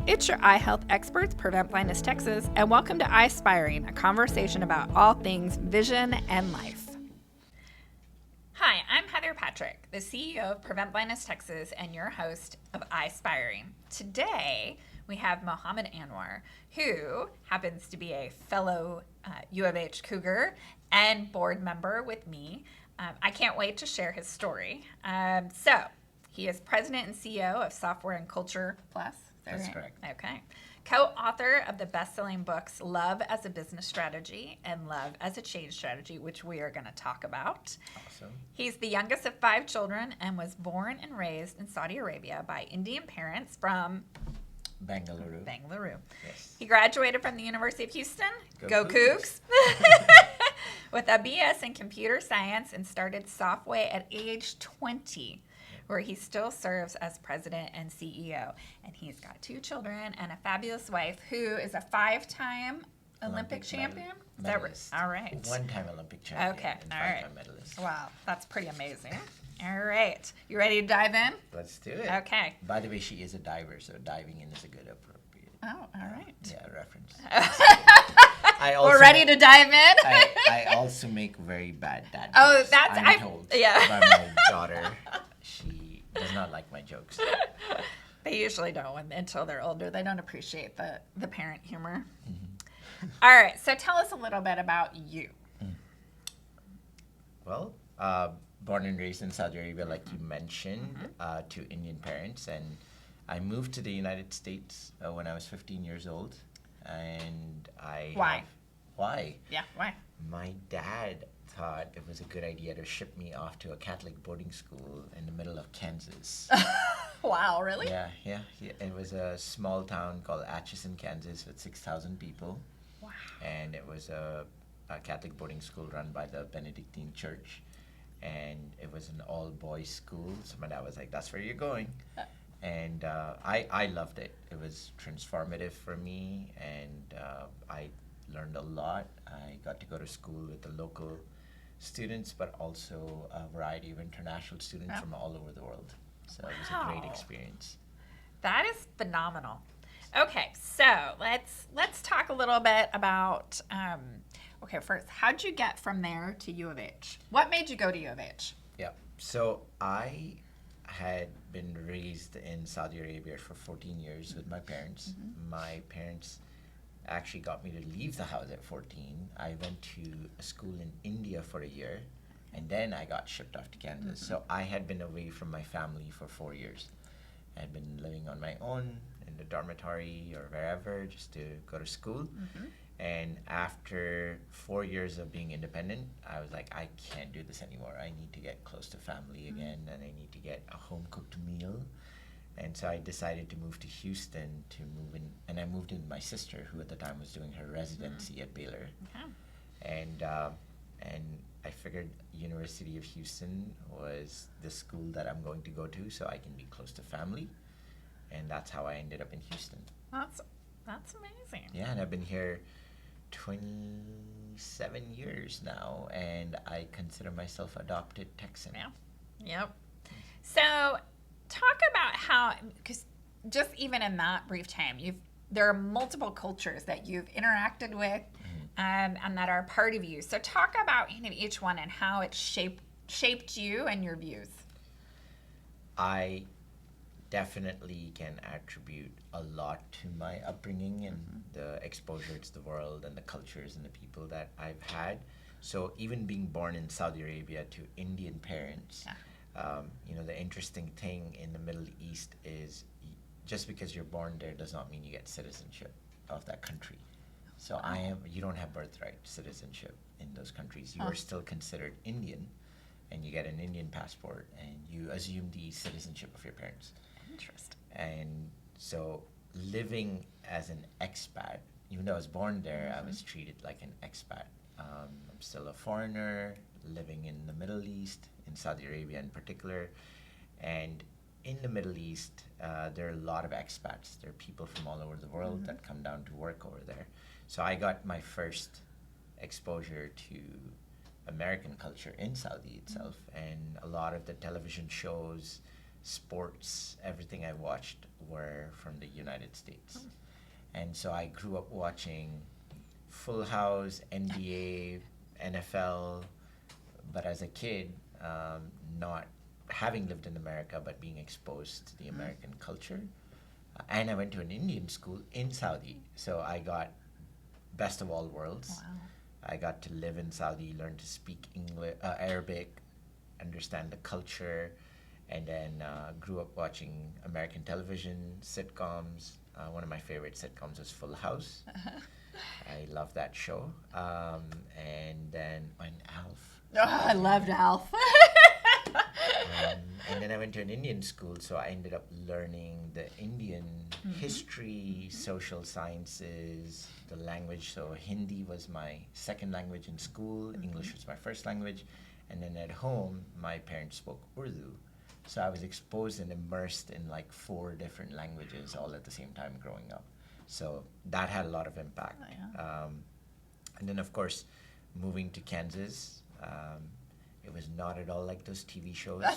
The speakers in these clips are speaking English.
It's your eye health experts, Prevent Blindness Texas, and welcome to Eyespiring, a conversation about all things vision and life. Hi, I'm Heather Patrick, the CEO of Prevent Blindness Texas and your host of Eyespiring. Today, we have Mohammad Anwar, who happens to be a fellow U of H Cougar and board member with me. I can't wait to share his story. He is president and CEO of Softway and Culture Plus. That's correct. Okay. Co-author of the best-selling books Love as a Business Strategy and Love as a Change Strategy, which we are going to talk about. Awesome. He's the youngest of 5 children and was born and raised in Saudi Arabia by Indian parents from Bengaluru. Yes. He graduated from the University of Houston. Go Cougs. With a BS in computer science and started Softway at age 20. Where he still serves as president and CEO. And he's got 2 children and a fabulous wife who is a 5-time Olympic champion. Is that right? All right. 1-time Olympic champion. Okay. And All 5-time right. medalist. Wow. That's pretty amazing. All right. You ready to dive in? Let's do it. Okay. By the way, she is a diver, so diving in is a good appropriate. Oh, all right. Reference. We're ready to dive in. I also make very bad dad jokes. Oh, that's I'm told by my daughter. She does not like my jokes. They usually don't until they're older. They don't appreciate the parent humor. Mm-hmm. All right. So tell us a little bit about you. Well, born and raised in Saudi Arabia, like you mentioned, to Indian parents. And I moved to the United States when I was 15 years old. And Why? Why? Yeah, why? My dad thought it was a good idea to ship me off to a Catholic boarding school in the middle of Kansas. Wow, really? Yeah. It was a small town called Atchison, Kansas, with 6,000 people. Wow. And it was a Catholic boarding school run by the Benedictine Church. And it was an all-boys school. So my dad was like, that's where you're going. And I loved it. It was transformative for me, and I learned a lot. I got to go to school with the local students, but also a variety of international students from all over the world. So it was a great experience. That is phenomenal. Okay, so let's talk a little bit about. First, how'd you get from there to U of H? What made you go to U of H? Yeah. So I had been raised in Saudi Arabia for 14 years with my parents. Mm-hmm. My parents actually got me to leave the house at 14. I went to a school in India for a year, and then I got shipped off to Kansas. Mm-hmm. So I had been away from my family for 4 years. I had been living on my own in the dormitory or wherever just to go to school. Mm-hmm. And after 4 years of being independent, I was like, I can't do this anymore. I need to get close to family again, and I need to get a home-cooked meal. And so I decided to move to Houston to move in, and I moved in with my sister, who at the time was doing her residency at Baylor. Okay. And I figured University of Houston was the school that I'm going to go to, so I can be close to family. And that's how I ended up in Houston. That's amazing. Yeah, and I've been here 27 years now, and I consider myself adopted Texan. Yeah. Yep. So talk about how, because just even in that brief time, there are multiple cultures that you've interacted with, and that are part of you. So talk about each one and how it shaped you and your views. I definitely can attribute a lot to my upbringing and the exposure to the world and the cultures and the people that I've had. So even being born in Saudi Arabia to Indian parents, the interesting thing in the Middle East is just because you're born there does not mean you get citizenship of that country. So you don't have birthright citizenship in those countries. You are still considered Indian, and you get an Indian passport, and you assume the citizenship of your parents. Interesting. And so living as an expat, even though I was born there, I was treated like an expat. I'm still a foreigner living in the Middle East, in Saudi Arabia in particular. And in the Middle East, there are a lot of expats. There are people from all over the world that come down to work over there. So I got my first exposure to American culture in Saudi itself, and a lot of the television shows sports, everything I watched were from the United States. And so I grew up watching Full House, NBA, NFL, but as a kid, not having lived in America, but being exposed to the American culture. And I went to an Indian school in Saudi, so I got best of all worlds. Wow. I got to live in Saudi, learn to speak English, Arabic, understand the culture, and then grew up watching American television, sitcoms. One of my favorite sitcoms was Full House. I love that show. And then Alf. Oh, I loved Alf. And then I went to an Indian school, so I ended up learning the Indian history, social sciences, the language. So Hindi was my second language in school, English was my first language, and then at home, my parents spoke Urdu. So I was exposed and immersed in like 4 different languages all at the same time growing up. So that had a lot of impact. Oh, yeah. And then, of course, moving to Kansas, it was not at all like those TV shows or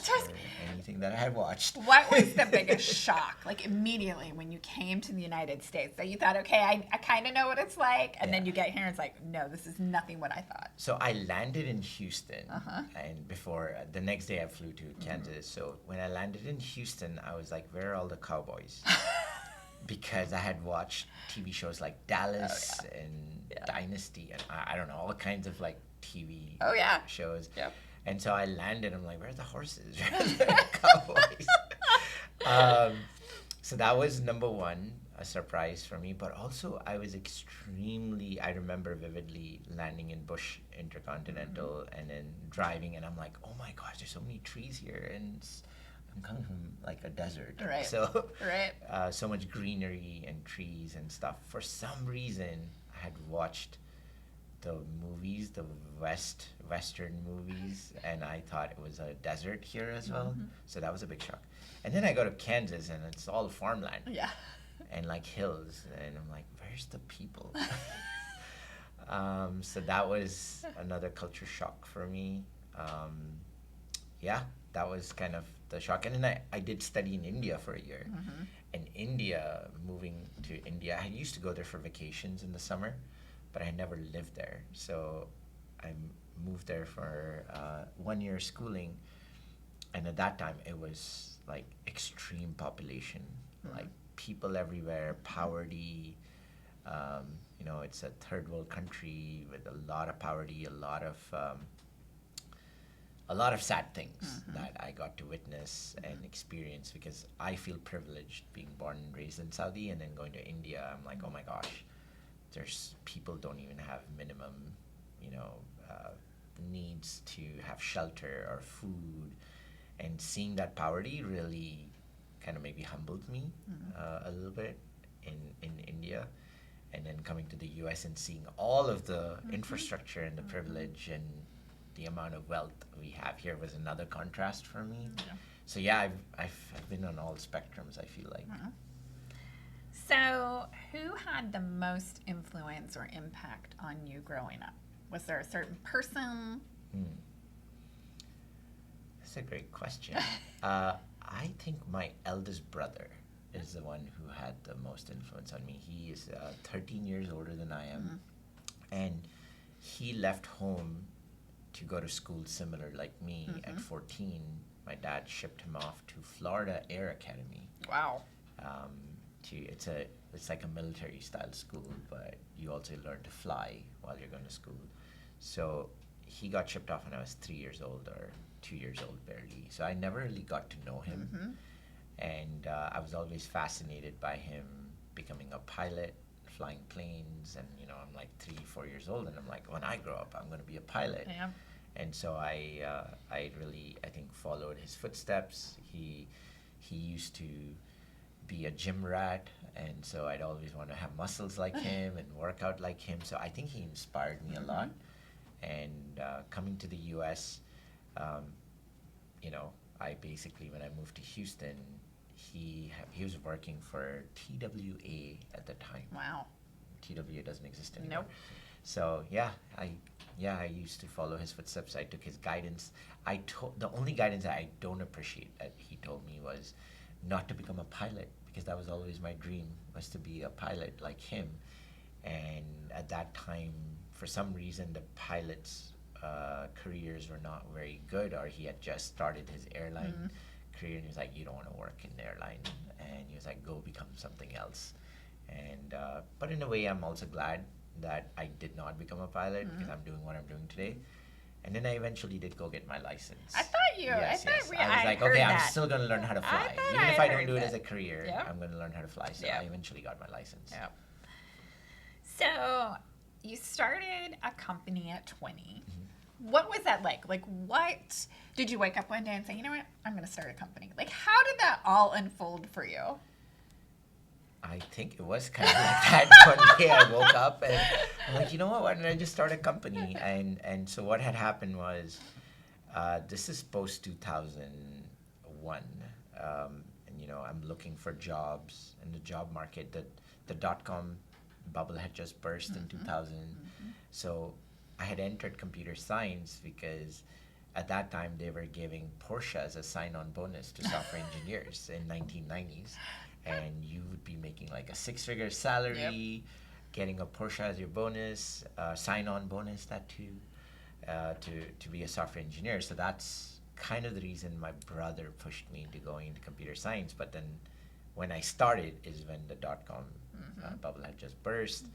anything that I had watched. What was the biggest shock, like immediately when you came to the United States, that you thought, okay, I kind of know what it's like, and then you get here and it's like, no, this is nothing what I thought. So I landed in Houston, and before, the next day I flew to Kansas. So when I landed in Houston, I was like, where are all the cowboys? Because I had watched TV shows like Dallas and Dynasty, and I don't know, all kinds of like TV shows. Yep. And so I landed, I'm like, where's the horses? Where's the cowboys? So that was number one, a surprise for me. But also I was I remember vividly landing in Bush Intercontinental and then driving, and I'm like, oh my gosh, there's so many trees here, and I'm coming from like a desert. Right. So, Right. So much greenery and trees and stuff. For some reason, I had watched the movies, the Western movies, and I thought it was a desert here as well. So that was a big shock. And then I go to Kansas, and it's all farmland. Yeah. And like hills, and I'm like, where's the people? So that was another culture shock for me. Yeah, that was kind of the shock. And then I did study in India for a year. And moving to India, I used to go there for vacations in the summer, but I never lived there. So I moved there for 1 year schooling, and at that time it was like extreme population, like people everywhere, poverty. It's a third world country with a lot of poverty, a lot of sad things that I got to witness and experience, because I feel privileged being born and raised in Saudi, and then going to India, I'm like, oh my gosh, there's people don't even have minimum, needs to have shelter or food, and seeing that poverty really kind of maybe humbled me a little bit in India, and then coming to the U.S. and seeing all of the infrastructure and the privilege and the amount of wealth we have here was another contrast for me. Yeah. So yeah, I've been on all spectrums, I feel like. So who had the most influence or impact on you growing up? Was there a certain person? That's a great question. I think my eldest brother is the one who had the most influence on me. He is 13 years older than I am, and he left home to go to school similar like me. At 14. My dad shipped him off to Florida Air Academy. Wow. It's like a military style school, but you also learn to fly while you're going to school. So he got shipped off when I was 3 years old, or 2 years old barely. So I never really got to know him. And I was always fascinated by him becoming a pilot, flying planes, and I'm like 3-4 years old, and I'm like, when I grow up, I'm going to be a pilot. Yeah. And so I really, I think, followed his footsteps. He used to be a gym rat, and so I'd always want to have muscles like him and work out like him. So I think he inspired me a lot. And coming to the U.S., I basically, when I moved to Houston, he was working for TWA at the time. Wow. TWA doesn't exist anymore. Nope. So I used to follow his footsteps. I took his guidance. The only guidance that I don't appreciate that he told me was not to become a pilot, because that was always my dream, was to be a pilot like him. And at that time, for some reason, the pilots' careers were not very good, or he had just started his airline career, and he was like, "You don't want to work in the airline," and he was like, "Go become something else." And but in a way, I'm also glad that I did not become a pilot, because I'm doing what I'm doing today. And then I eventually did go get my license. I thought you. Yes, I thought I was like, heard okay, that. I'm still going to learn how to fly. thought Even I if I don't heard do it that. as a career, Yep. I'm going to learn how to fly. So Yep. I eventually got my license. Yep. So you started a company at 20. What was that like? Like, what did you wake up one day and say, you know what, I'm going to start a company? Like, how did that all unfold for you? I think it was kind of like that. One day I woke up and I'm like, you know what, why don't I just start a company? And so what had happened was, this is post 2001. And, you know, I'm looking for jobs in the job market. The dot-com bubble had just burst in 2000. So I had entered computer science because at that time they were giving Porsche as a sign-on bonus to software engineers in 1990s. And you would be making like a 6-figure salary, getting a Porsche as your bonus, sign-on bonus, that too, to be a software engineer. So that's kind of the reason my brother pushed me into going into computer science. But then when I started is when the dot-com bubble had just burst.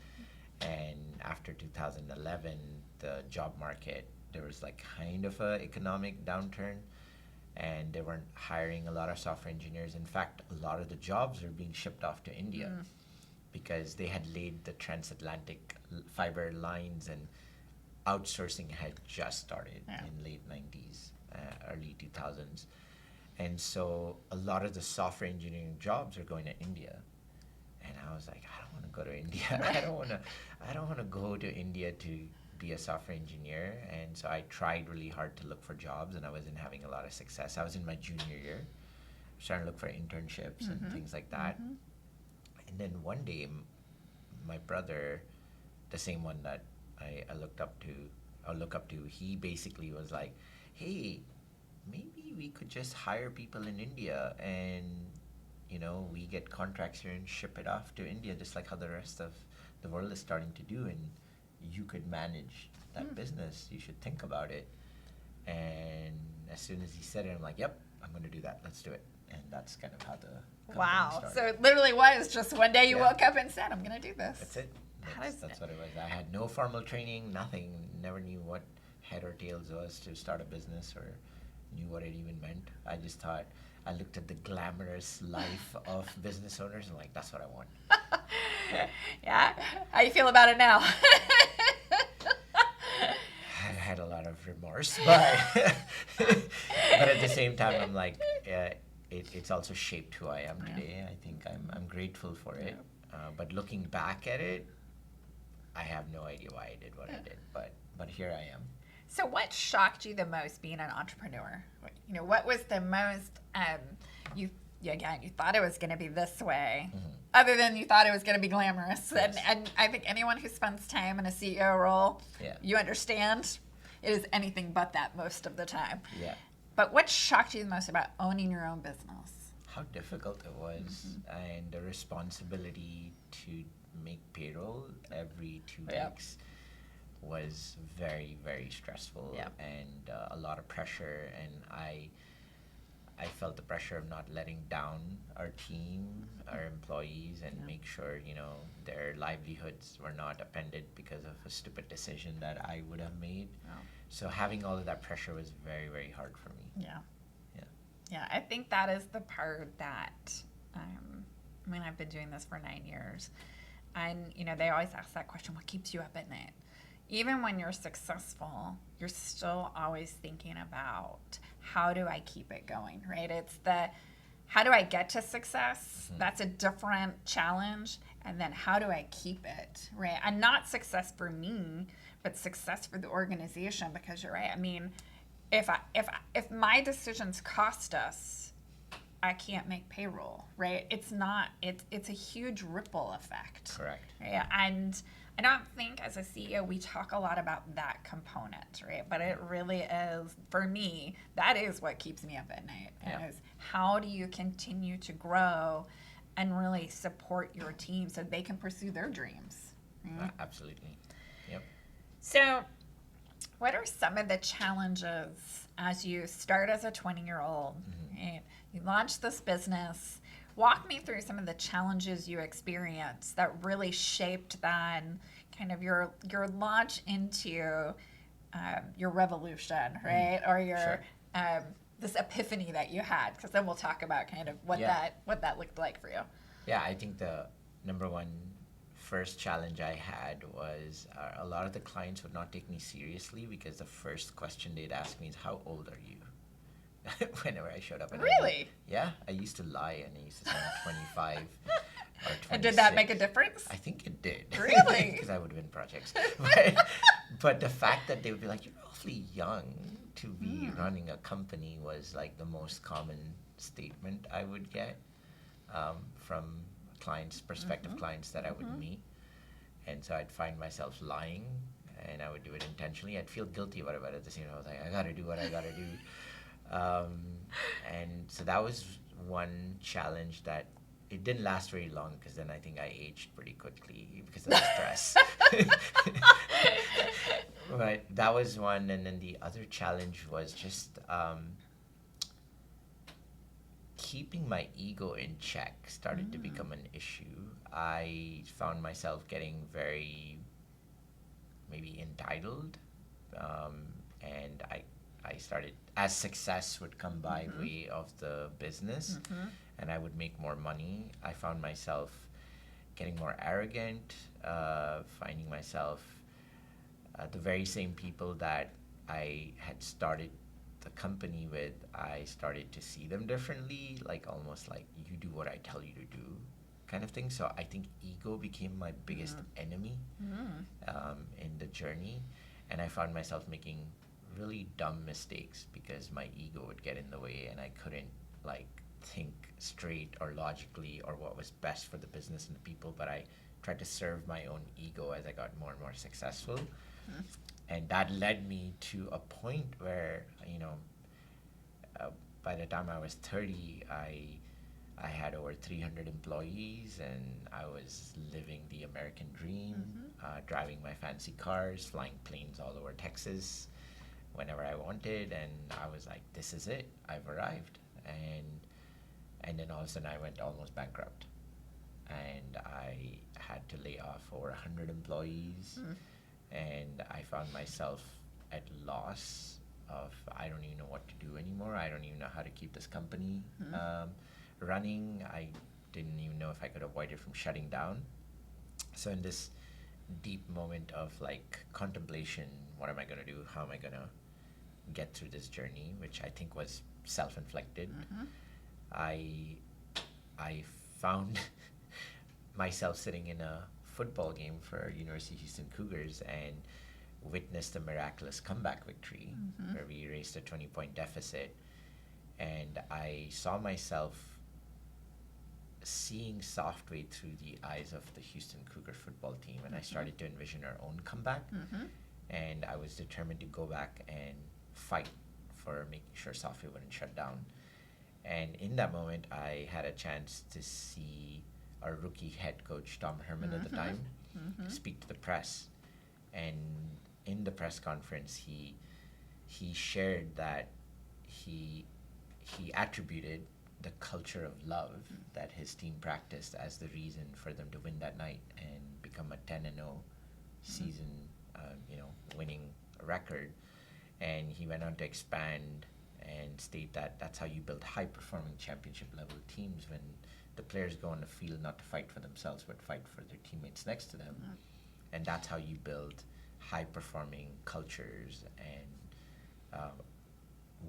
And after 2011, the job market, there was like kind of a economic downturn, and they weren't hiring a lot of software engineers. In fact, a lot of the jobs were being shipped off to India because they had laid the transatlantic fiber lines, and outsourcing had just started in late 90s, early 2000s. And so a lot of the software engineering jobs are going to India. And I was like, I don't want to go to India. I don't want to go to India to be a software engineer. And so I tried really hard to look for jobs, and I wasn't having a lot of success. I was in my junior year, trying to look for internships and things like that. And then one day, my brother, the same one that I look up to, he basically was like, hey, maybe we could just hire people in India, and you know, we get contracts here and ship it off to India, just like how the rest of the world is starting to do, and you could manage that business. You should think about it. And as soon as he said it, I'm like, yep, I'm going to do that. Let's do it. And that's kind of how the company started. So it literally was just one day you woke up and said, I'm going to do this. That's it. That's what it was. I had no formal training, nothing. Never knew what head or tails was to start a business, or knew what it even meant. I just thought, I looked at the glamorous life of business owners and like, that's what I want. Yeah? How you feel about it now? I had a lot of remorse, but at the same time, I'm like, it's also shaped who I am today. I think I'm grateful for it. But looking back at it, I have no idea why I did what I did. But here I am. So what shocked you the most being an entrepreneur? You know, what was the most, you thought it was going to be this way, other than you thought it was going to be glamorous. Yes. And I think anyone who spends time in a CEO role, you understand it is anything but that most of the time. Yeah. But what shocked you the most about owning your own business? How difficult it was, and the responsibility to make payroll every 2 weeks was very, very stressful, and a lot of pressure. And I felt the pressure of not letting down our team, our employees, and make sure, you know, their livelihoods were not upended because of a stupid decision that I would have made. So having all of that pressure was very, very hard for me. Yeah, I think that is the part that, I mean, I've been doing this for 9 years, and, you know, they always ask that question, what keeps you up at night? Even when you're successful, you're still always thinking about, how do I keep it going, right? It's the, how do I get to success? That's a different challenge. And then how do I keep it, right? And not success for me, but success for the organization, because you're right. I mean, if my decisions cost us I can't make payroll, right? It's a huge ripple effect. Correct. Right? And I don't think as a CEO we talk a lot about that component, right? But it really is, for me, that is what keeps me up at night. Yeah. Is how do you continue to grow and really support your team so they can pursue their dreams? Right? Absolutely. Yep. So, what are some of the challenges as you start as a 20-year-old? Right? You launch this business. Walk me through some of the challenges you experienced that really shaped then kind of your launch into your revolution, right? Or your Sure. This epiphany that you had, because then we'll talk about kind of what that looked like for you. Yeah, I think the number one first challenge I had was a lot of the clients would not take me seriously because the first question they'd ask me is, "How old are you?" Whenever I showed up. Really? I used to lie and I used to say I'm 25 or 26. And did that make a difference? I think it did. Really? Because I would win projects. But the fact that they would be like, "You're awfully young to be running a company," was like the most common statement I would get from clients, prospective clients that I would meet. And so I'd find myself lying, and I would do it intentionally. I'd feel guilty about it, but at the same time, I was like, I gotta do what I gotta do. And so that was one challenge that it didn't last very long, because then I think I aged pretty quickly because of the stress. But that was one, and then the other challenge was just keeping my ego in check started to become an issue. I found myself getting very maybe entitled, and I started, as success would come by way of the business, and I would make more money, I found myself getting more arrogant, finding myself the very same people that I had started the company with, I started to see them differently, like almost like, you do what I tell you to do kind of thing. So I think ego became my biggest enemy in the journey, and I found myself making really dumb mistakes because my ego would get in the way and I couldn't like think straight or logically or what was best for the business and the people, but I tried to serve my own ego as I got more and more successful. And that led me to a point where, by the time I was 30, I had over 300 employees, and I was living the American dream, driving my fancy cars, flying planes all over Texas whenever I wanted, and I was like, this is it, I've arrived. And then all of a sudden I went almost bankrupt, and I had to lay off over 100 employees, and I found myself at loss of, I don't even know what to do anymore. I don't even know how to keep this company running. I didn't even know if I could avoid it from shutting down. So in this deep moment of like contemplation, what am I going to do? How am I going to get through this journey, which I think was self-inflicted. I found myself sitting in a football game for University of Houston Cougars and witnessed a miraculous comeback victory where we erased a 20-point deficit, and I saw myself seeing Softway through the eyes of the Houston Cougar football team, and I started to envision our own comeback, and I was determined to go back and fight for making sure Softway wouldn't shut down. And in that moment, I had a chance to see our rookie head coach, Tom Herman at the time, speak to the press. And in the press conference, he shared that he attributed the culture of love that his team practiced as the reason for them to win that night and become a 10-0 season, winning record. And he went on to expand and state that that's how you build high-performing championship-level teams, when the players go on the field not to fight for themselves but fight for their teammates next to them. And that's how you build high-performing cultures and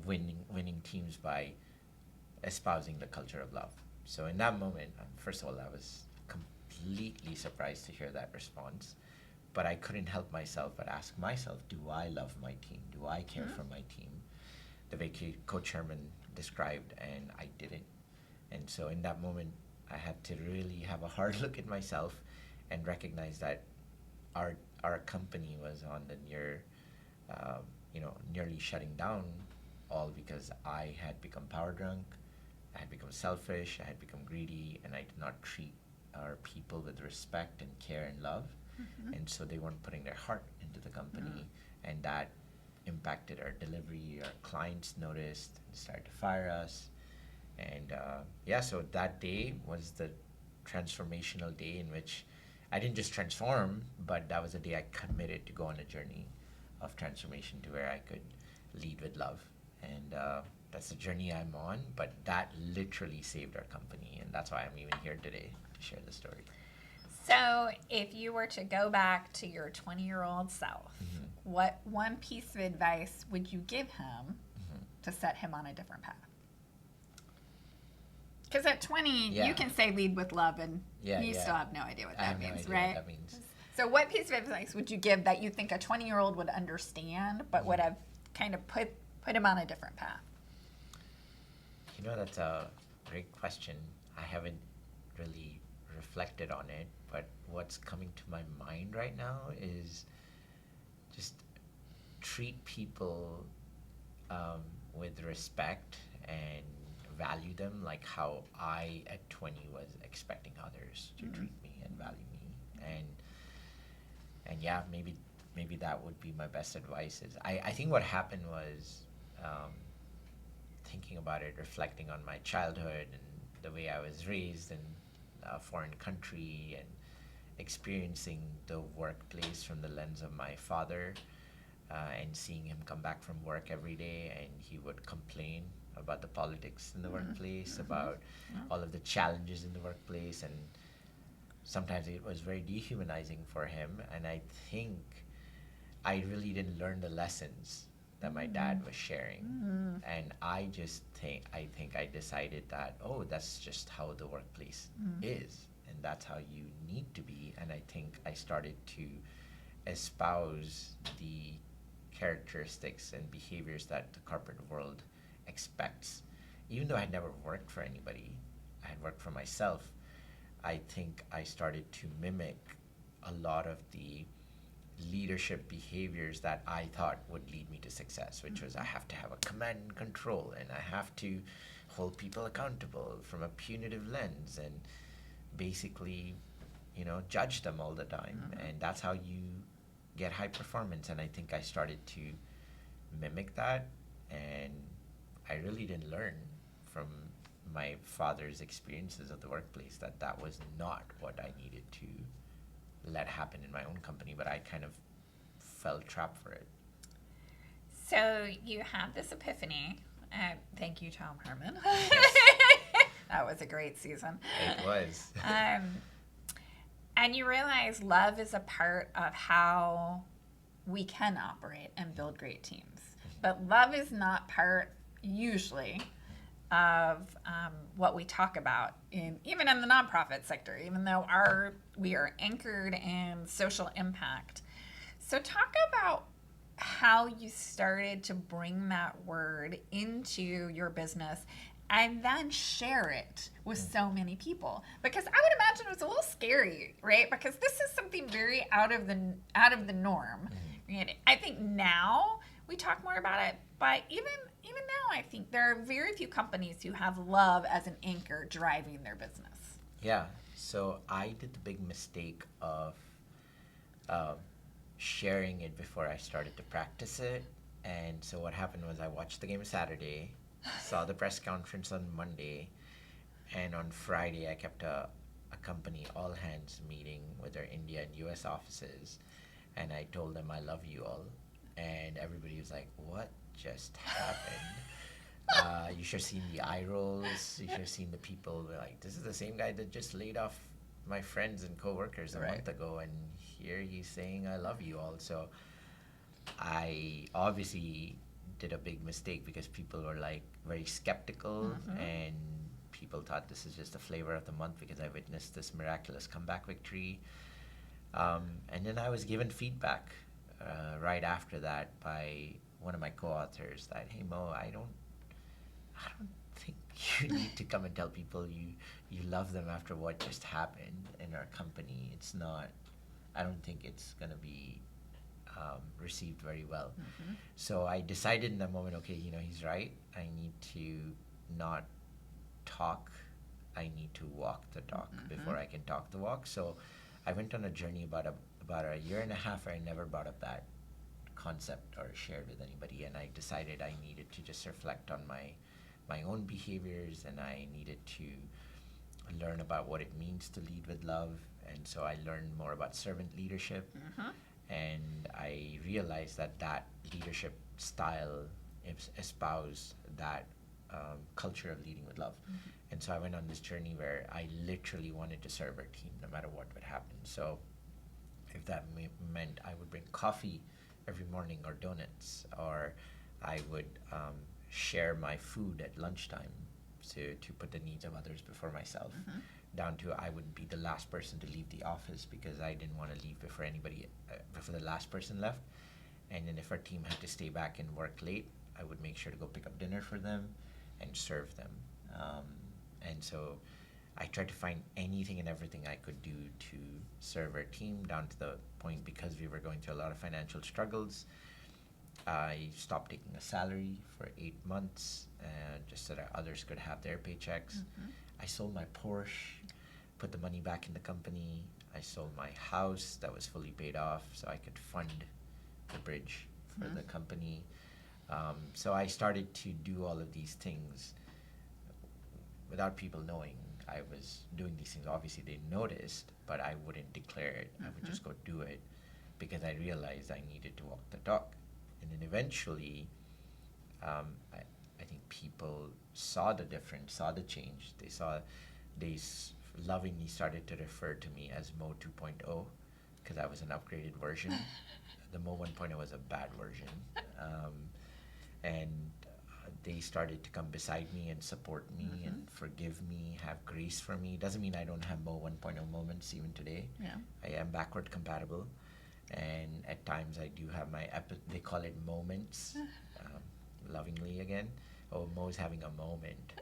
winning teams, by espousing the culture of love. So in that moment, first of all, I was completely surprised to hear that response, but I couldn't help myself but ask myself, do I love my team? Do I care for my team the way Coach Herman described? And I didn't. And so in that moment, I had to really have a hard look at myself and recognize that our company was on the nearly shutting down, all because I had become power drunk, I had become selfish, I had become greedy, and I did not treat our people with respect and care and love. And so they weren't putting their heart into the company, and that impacted our delivery. Our clients noticed and started to fire us. And so that day was the transformational day in which I didn't just transform, but that was the day I committed to go on a journey of transformation to where I could lead with love. And that's the journey I'm on, but that literally saved our company. And that's why I'm even here today to share the story. So if you were to go back to your 20-year-old self, what one piece of advice would you give him to set him on a different path? Because at 20, you can say lead with love, and you still have no idea what that means, right? What that means. So what piece of advice would you give that you think a 20-year-old would understand, but would have kind of put him on a different path? That's a great question. I haven't really reflected on it, but what's coming to my mind right now is just treat people with respect and value them like how I at 20 was expecting others to treat me and value me. And maybe that would be my best advice. Is I think what happened was thinking about it, reflecting on my childhood and the way I was raised in a foreign country, and experiencing the workplace from the lens of my father, and seeing him come back from work every day and he would complain about the politics in the workplace, about all of the challenges in the workplace, and sometimes it was very dehumanizing for him. And I think I really didn't learn the lessons that my dad was sharing. And I think I decided that, that's just how the workplace is, and that's how you need to be. And I think I started to espouse the characteristics and behaviors that the corporate world expects. Even though I had never worked for anybody, I had worked for myself, I think I started to mimic a lot of the leadership behaviors that I thought would lead me to success, which was I have to have a command and control, and I have to hold people accountable from a punitive lens, and basically, judge them all the time. And that's how you get high performance. And I think I started to mimic that, and I really didn't learn from my father's experiences of the workplace that was not what I needed to let happen in my own company, but I kind of fell trapped for it. So you had this epiphany. Thank you, Tom Herman. That was a great season. It was. And you realize love is a part of how we can operate and build great teams. But love is not part, usually, of what we talk about even in the nonprofit sector, even though we are anchored in social impact. So talk about how you started to bring that word into your business and then share it with so many people. Because I would imagine it was a little scary, right? Because this is something very out of the norm. Right? I think now we talk more about it, but even now I think there are very few companies who have love as an anchor driving their business. Yeah. So I did the big mistake of sharing it before I started to practice it. And so what happened was I watched the game Saturday, saw the press conference on Monday, and on Friday I kept a company all-hands meeting with our India and US offices, and I told them I love you all. And everybody was like, what just happened? You should have seen the eye rolls. You should have seen the people were like, this is the same guy that just laid off my friends and coworkers a month ago, and here he's saying I love you all. So I obviously did a big mistake because people were like very skeptical, and people thought this is just the flavor of the month because I witnessed this miraculous comeback victory. And then I was given feedback right after that by one of my co-authors that, hey Mo, I don't think you need to come and tell people you love them after what just happened in our company. It's not, I don't think it's going to be received very well. So I decided in that moment, okay, he's right. I need to not talk. I need to walk the talk before I can talk the walk. So I went on a journey about a year and a half where I never brought up that concept or shared with anybody, and I decided I needed to just reflect on my own behaviors, and I needed to learn about what it means to lead with love. And so I learned more about servant leadership, and I realized that leadership style espoused that culture of leading with love. And so I went on this journey where I literally wanted to serve our team no matter what would happen. So if that meant I would bring coffee every morning or donuts, or I would share my food at lunchtime to put the needs of others before myself, down to I would be the last person to leave the office because I didn't want to leave before before the last person left. And then if our team had to stay back and work late, I would make sure to go pick up dinner for them and serve them. And so I tried to find anything and everything I could do to serve our team, down to the point, because we were going through a lot of financial struggles, I stopped taking a salary for 8 months just so that others could have their paychecks. I sold my Porsche, put the money back in the company. I sold my house that was fully paid off so I could fund the bridge for the company. So I started to do all of these things without people knowing I was doing these things. Obviously they noticed, but I wouldn't declare it. I would just go do it because I realized I needed to walk the talk. And then eventually, I think people saw the difference, saw the change. They lovingly started to refer to me as Mo 2.0 because I was an upgraded version. The Mo 1.0 was a bad version. And they started to come beside me and support me and forgive me, have grace for me. Doesn't mean I don't have Mo 1.0 moments even today. Yeah. I am backward compatible. And at times I do have my, they call it moments, lovingly again. Oh, Mo's having a moment.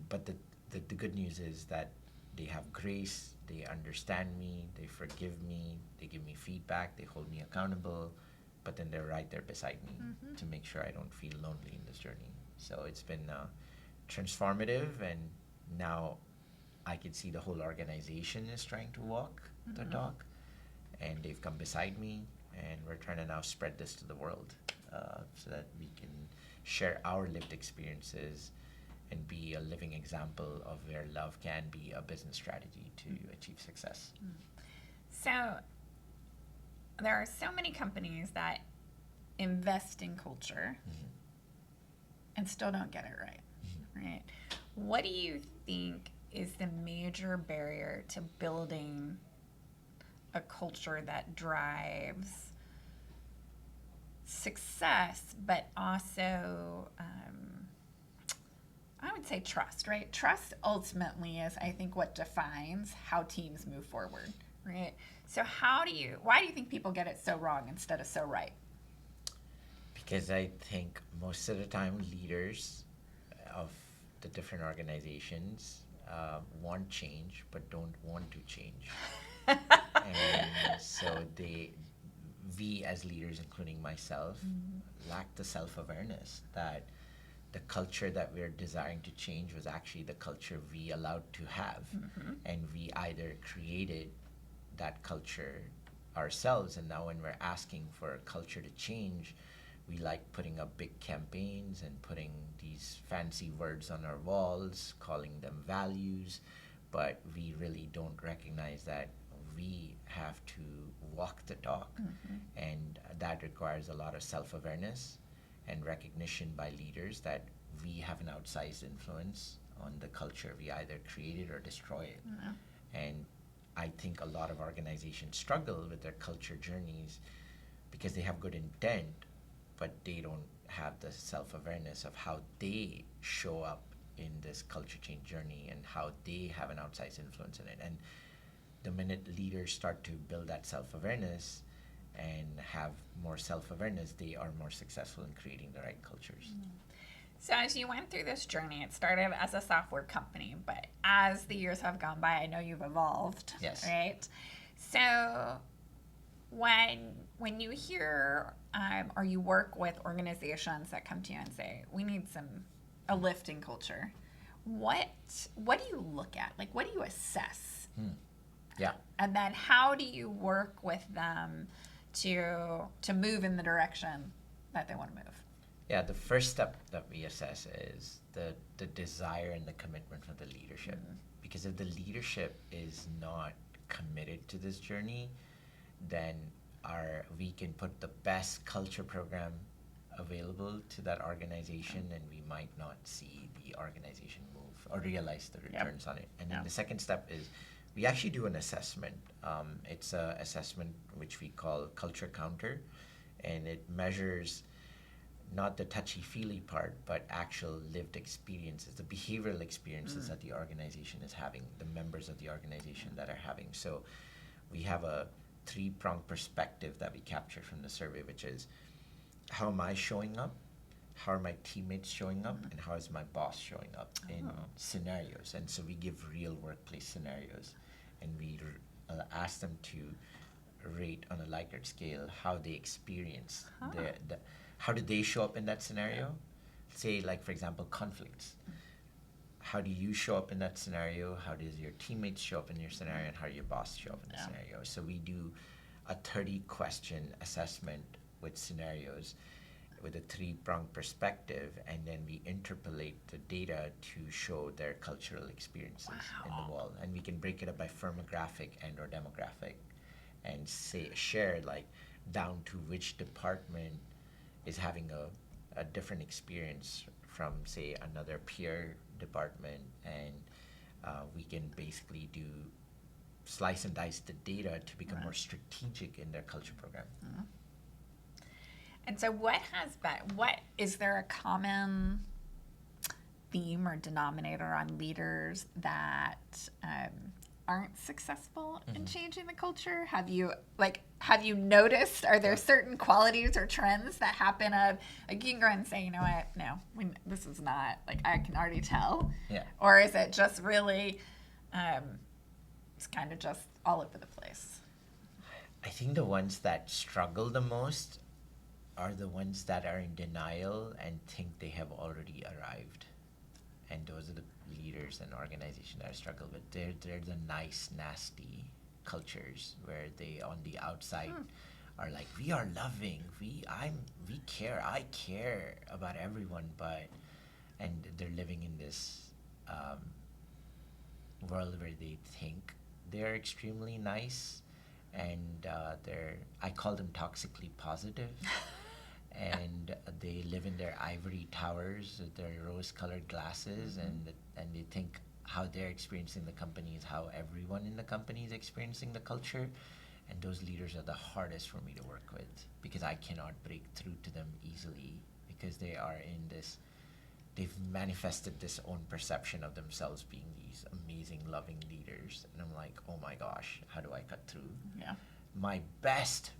But the good news is that they have grace, they understand me, they forgive me, they give me feedback, they hold me accountable, but then they're right there beside me to make sure I don't feel lonely in this journey. So it's been transformative, and now I can see the whole organization is trying to walk the talk, and they've come beside me, and we're trying to now spread this to the world so that we can share our lived experiences and be a living example of where love can be a business strategy to achieve success. So there are so many companies that invest in culture and still don't get it right, right? What do you think is the major barrier to building a culture that drives success, but also, I would say trust, right? Trust ultimately is, I think, what defines how teams move forward, right? So why do you think people get it so wrong instead of so right? Because I think most of the time leaders of the different organizations want change, but don't want to change. And so we as leaders, including myself, lack the self-awareness that the culture that we're desiring to change was actually the culture we allowed to have. And we either created that culture ourselves, and now when we're asking for a culture to change, we like putting up big campaigns and putting these fancy words on our walls, calling them values, but we really don't recognize that we have to walk the talk. And that requires a lot of self-awareness and recognition by leaders that we have an outsized influence on the culture. We either create it or destroy it. And I think a lot of organizations struggle with their culture journeys because they have good intent, but they don't have the self-awareness of how they show up in this culture change journey and how they have an outsized influence in it. And the minute leaders start to build that self-awareness and have more self-awareness, they are more successful in creating the right cultures. So as you went through this journey, it started as a software company, but as the years have gone by, I know you've evolved. Yes. Right? So when you hear or you work with organizations that come to you and say, we need a lift in culture, what do you look at? Like, what do you assess? Yeah. And then how do you work with them to move in the direction that they want to move? Yeah, the first step that we assess is the desire and the commitment from the leadership. Because if the leadership is not committed to this journey, then we can put the best culture program available to that organization, and we might not see the organization move or realize the returns on it. And then the second step is we actually do an assessment. It's an assessment which we call Culture Counter, and it measures not the touchy-feely part, but actual lived experiences, the behavioral experiences that the organization is having, the members of the organization that are having. So we have a three-pronged perspective that we capture from the survey, which is, how am I showing up? How are my teammates showing up? And how is my boss showing up in scenarios? And so we give real workplace scenarios, and we ask them to rate on a Likert scale how they experience how do they show up in that scenario? Say, like, for example, conflicts. How do you show up in that scenario? How does your teammates show up in your scenario? And how do your boss show up in the scenario? So we do a 30-question assessment with scenarios with a three-pronged perspective, and then we interpolate the data to show their cultural experiences in the wall. And we can break it up by firmographic and or demographic, and share, like, down to which department is having a different experience from, say, another peer department. And we can basically do slice and dice the data to become more strategic in their culture program. And so what is there a common theme or denominator on leaders that aren't successful in changing the culture? Have you noticed, are there certain qualities or trends that happen of, like, you can go and say, you know what, no, this is not, like, I can already tell? Yeah. Or is it just really, it's kind of just all over the place? I think the ones that struggle the most are the ones that are in denial and think they have already arrived. And those are the leaders and organizations that I struggle with. They're the nice, nasty cultures where they, on the outside, are like, we are loving, we care, I care about everyone, and they're living in this world where they think they're extremely nice, and I call them toxically positive. And they live in their ivory towers with their rose-colored glasses, and they think how they're experiencing the company is how everyone in the company is experiencing the culture. And those leaders are the hardest for me to work with, because I cannot break through to them easily, because they are they've manifested this own perception of themselves being these amazing, loving leaders. And I'm like, oh my gosh, how do I cut through? Yeah. My best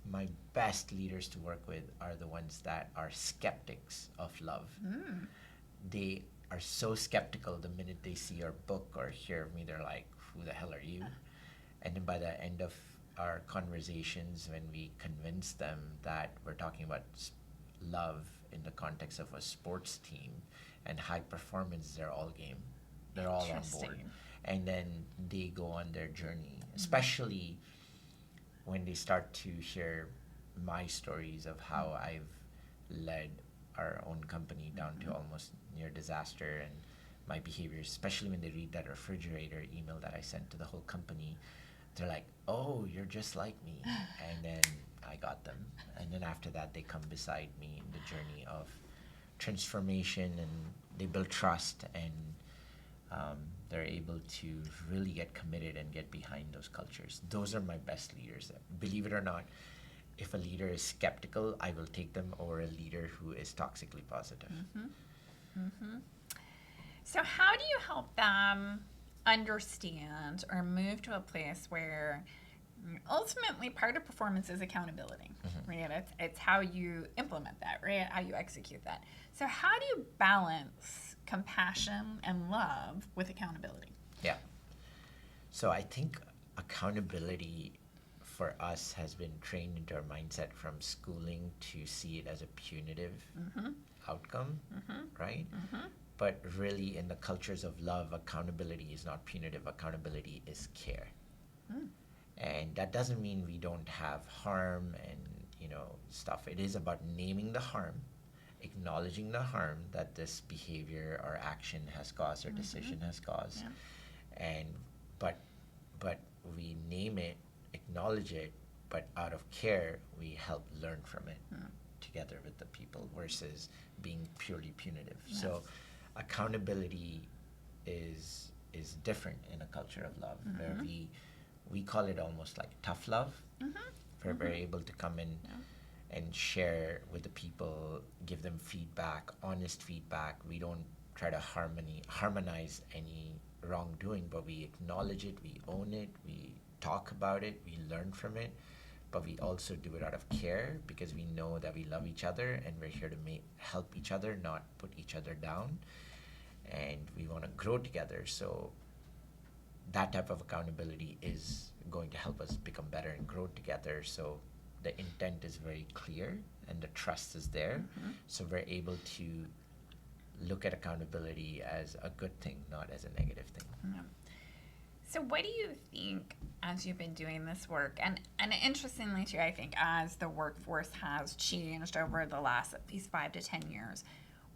leaders to work with are the ones that are skeptics of love. They are so skeptical the minute they see our book or hear of me, they're like, who the hell are you? And then by the end of our conversations, when we convince them that we're talking about love in the context of a sports team and high performance, they're all game. They're all on board. And then they go on their journey, especially when they start to hear my stories of how I've led our own company down to almost near disaster, and my behaviors, especially when they read that refrigerator email that I sent to the whole company, they're like, oh, you're just like me. And then I got them. And then after that, they come beside me in the journey of transformation, and they build trust, and they're able to really get committed and get behind those cultures. Those are my best leaders. Believe it or not, if a leader is skeptical, I will take them over a leader who is toxically positive. So how do you help them understand or move to a place where Ultimately, part of performance is accountability, right? It's how you implement that, right? How you execute that. So how do you balance compassion and love with accountability? Yeah. So I think accountability for us has been trained into our mindset from schooling to see it as a punitive outcome, right? But really, in the cultures of love, accountability is not punitive. Accountability is care. And that doesn't mean we don't have harm and, stuff. It is about naming the harm, acknowledging the harm that this behavior or action has caused or decision has caused. And but we name it, acknowledge it, but out of care we help learn from it together with the people versus being purely punitive. So accountability is different in a culture of love where we call it almost like tough love, where we're able to come in and share with the people, give them feedback, honest feedback. We don't try to harmonize any wrongdoing, but we acknowledge it, we own it, we talk about it, we learn from it, but we also do it out of care because we know that we love each other and we're here to help each other, not put each other down, and we want to grow together. So that type of accountability is going to help us become better and grow together. So the intent is very clear and the trust is there. So we're able to look at accountability as a good thing, not as a negative thing. So what do you think, as you've been doing this work, and interestingly too, I think as the workforce has changed over the last at least 5 to 10 years,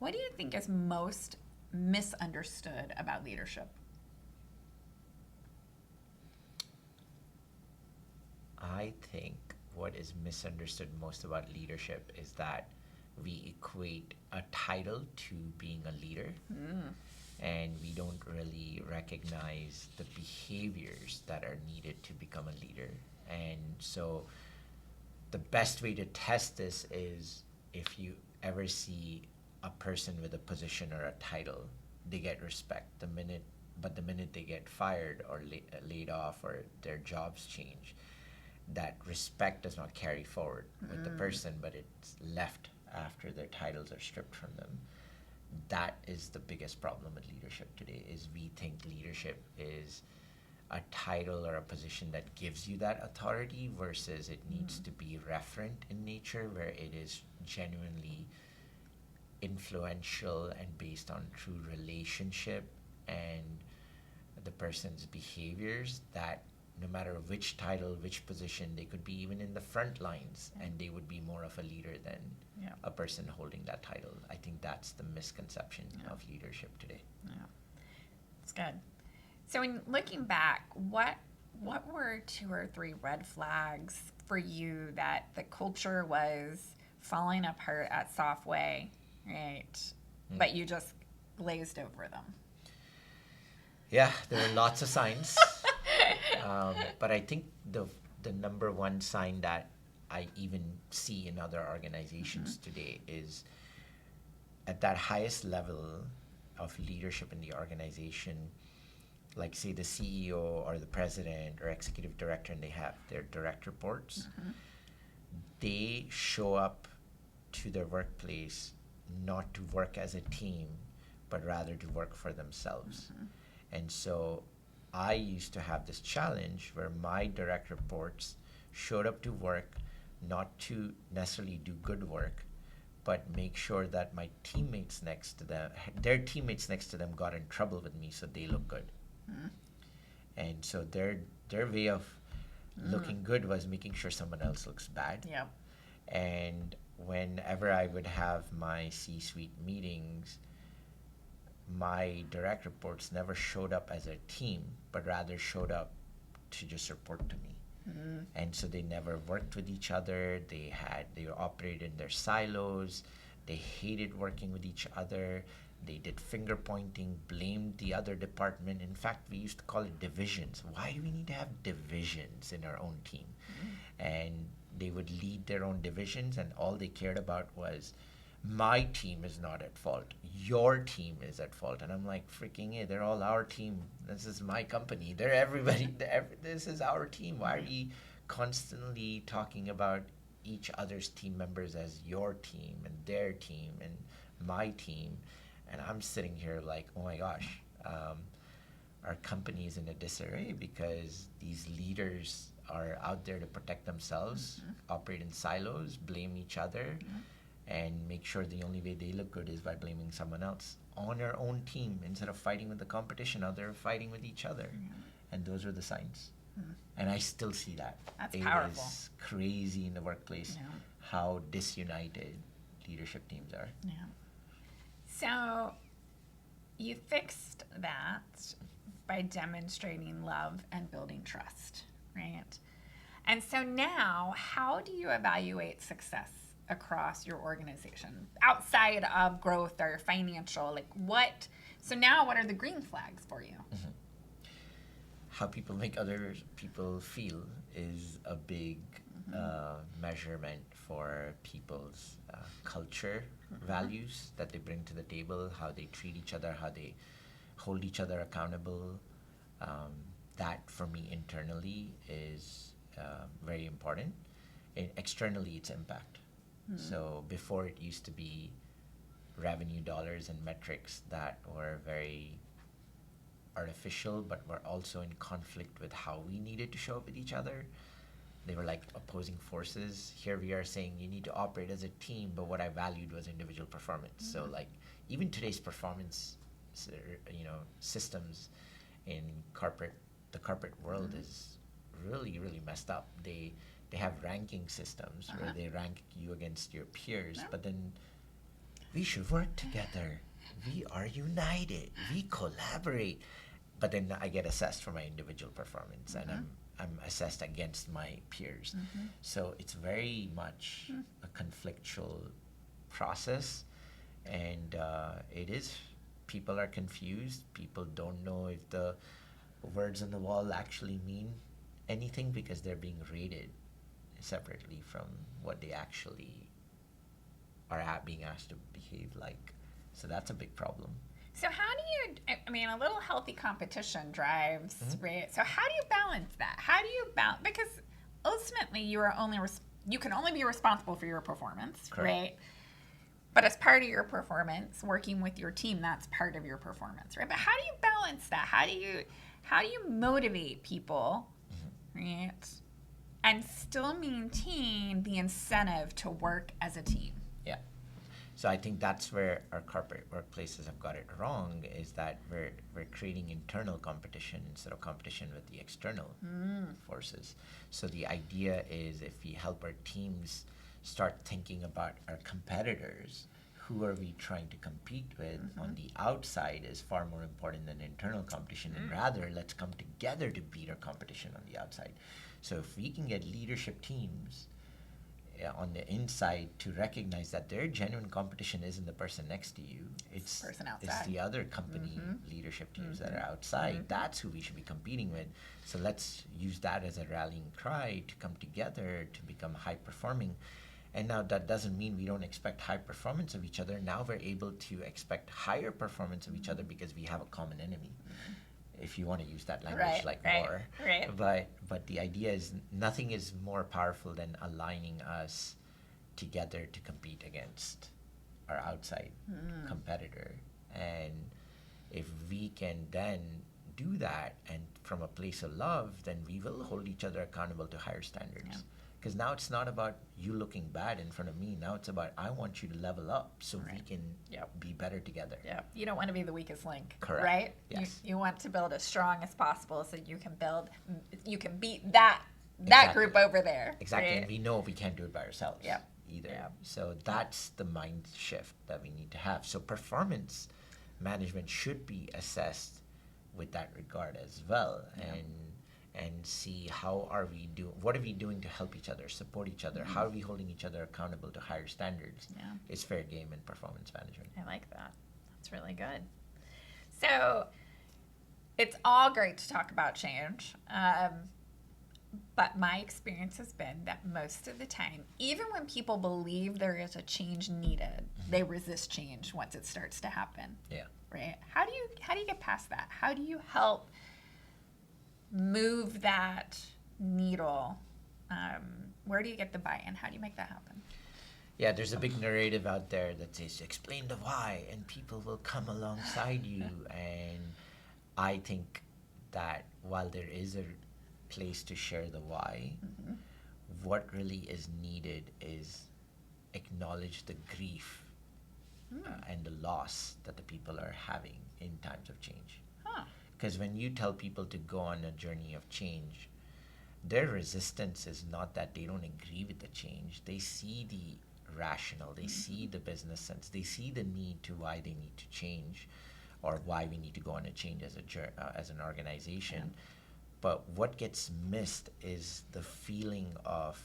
what do you think is most misunderstood about leadership? I think what is misunderstood most about leadership is that we equate a title to being a leader, and we don't really recognize the behaviors that are needed to become a leader. And so the best way to test this is if you ever see a person with a position or a title, they get respect the minute they get fired or laid off or their jobs change, that respect does not carry forward with the person, but it's left after their titles are stripped from them. That is the biggest problem with leadership today, is we think leadership is a title or a position that gives you that authority versus it needs to be referent in nature, where it is genuinely influential and based on true relationship and the person's behaviors, that no matter which title, which position, they could be even in the front lines and they would be more of a leader than a person holding that title. I think that's the misconception of leadership today. It's good. So in looking back, what were 2 or 3 red flags for you that the culture was falling apart at Softway, right? But you just glazed over them. Yeah, there were lots of signs. But I think the number one sign that I even see in other organizations today is at that highest level of leadership in the organization, like say the CEO or the president or executive director, and they have their direct reports, they show up to their workplace not to work as a team, but rather to work for themselves. And so I used to have this challenge where my direct reports showed up to work not to necessarily do good work, but make sure that my teammates next to them, their teammates next to them got in trouble with me so they look good. And so their way of looking good was making sure someone else looks bad. And whenever I would have my C-suite meetings, my direct reports never showed up as a team, but rather showed up to just report to me. And so they never worked with each other. They operated in their silos. They hated working with each other. They did finger pointing, blamed the other department. In fact, we used to call it divisions. Why do we need to have divisions in our own team? And they would lead their own divisions, and all they cared about was, my team is not at fault. Your team is at fault. And I'm like, freaking it, they're all our team. This is my company. They're everybody. This is our team. Why are we constantly talking about each other's team members as your team and their team and my team. And I'm sitting here like, oh my gosh, our company is in a disarray because these leaders are out there to protect themselves, operate in silos, blame each other, and make sure the only way they look good is by blaming someone else on our own team. Instead of fighting with the competition, out there fighting with each other. And those are the signs. And I still see that. That's powerful. It is crazy in the workplace how disunited leadership teams are. Yeah. So you fixed that by demonstrating love and building trust, right? And so now, how do you evaluate success across your organization outside of growth or financial? Like what? So now, what are the green flags for you? How people make other people feel is a big measurement for people's culture, values that they bring to the table, how they treat each other, how they hold each other accountable. That for me internally is very important. And externally, it's impact. So before it used to be revenue dollars and metrics that were very artificial, but were also in conflict with how we needed to show up with each other. They were like opposing forces. Here we are saying you need to operate as a team, but what I valued was individual performance. So like even today's performance, systems in the corporate world is really, really messed up. They have ranking systems where they rank you against your peers, but then we should work together. We are united. We collaborate. But then I get assessed for my individual performance, and I'm assessed against my peers. So it's very much a conflictual process, and people are confused. People don't know if the words on the wall actually mean anything because they're being rated separately from what they actually are being asked to behave like. So that's a big problem. So how do you, a little healthy competition drives, right? So how do you balance that? How do you balance, because ultimately you can only be responsible for your performance, Correct. Right? But as part of your performance, working with your team, that's part of your performance, right? But how do you balance that? How do you motivate people, right? And still maintain the incentive to work as a team? Yeah. So I think that's where our corporate workplaces have got it wrong, is that we're creating internal competition instead of competition with the external forces. So the idea is if we help our teams start thinking about our competitors, who are we trying to compete with on the outside is far more important than internal competition, and rather let's come together to beat our competition on the outside. So if we can get leadership teams on the inside to recognize that their genuine competition isn't the person next to you, it's the other company leadership teams that are outside. That's who we should be competing with. So let's use that as a rallying cry to come together to become high performing. And now that doesn't mean we don't expect high performance of each other. Now we're able to expect higher performance of each other because we have a common enemy. If you want to use that language war. Right. But the idea is nothing is more powerful than aligning us together to compete against our outside competitor. And if we can then do that and from a place of love, then we will hold each other accountable to higher standards. Because now it's not about you looking bad in front of me. Now it's about I want you to level up so we can be better together. Yeah, you don't want to be the weakest link, Correct. Right? Yes. You want to build as strong as possible so you can beat that group over there. Exactly, right? and we know we can't do it by ourselves either. Yeah. So that's the mind shift that we need to have. So performance management should be assessed with that regard as well, and see what are we doing to help each other, support each other, how are we holding each other accountable to higher standards. It's fair game in performance management. I like that. That's really good. So it's all great to talk about change, but my experience has been that most of the time, even when people believe there is a change needed, they resist change once it starts to happen. Yeah. Right? How do you get past that? How do you help move that needle Where do you get the buy-in? How do you make that happen? Yeah, there's a big narrative out there that says explain the why and people will come alongside you. And I think that while there is a place to share the why, what really is needed is acknowledge the grief and the loss that the people are having in times of change. Because when you tell people to go on a journey of change, their resistance is not that they don't agree with the change. They see the rational, they see the business sense, they see the need to why they need to change, or why we need to go on a change as an organization. But what gets missed is the feeling of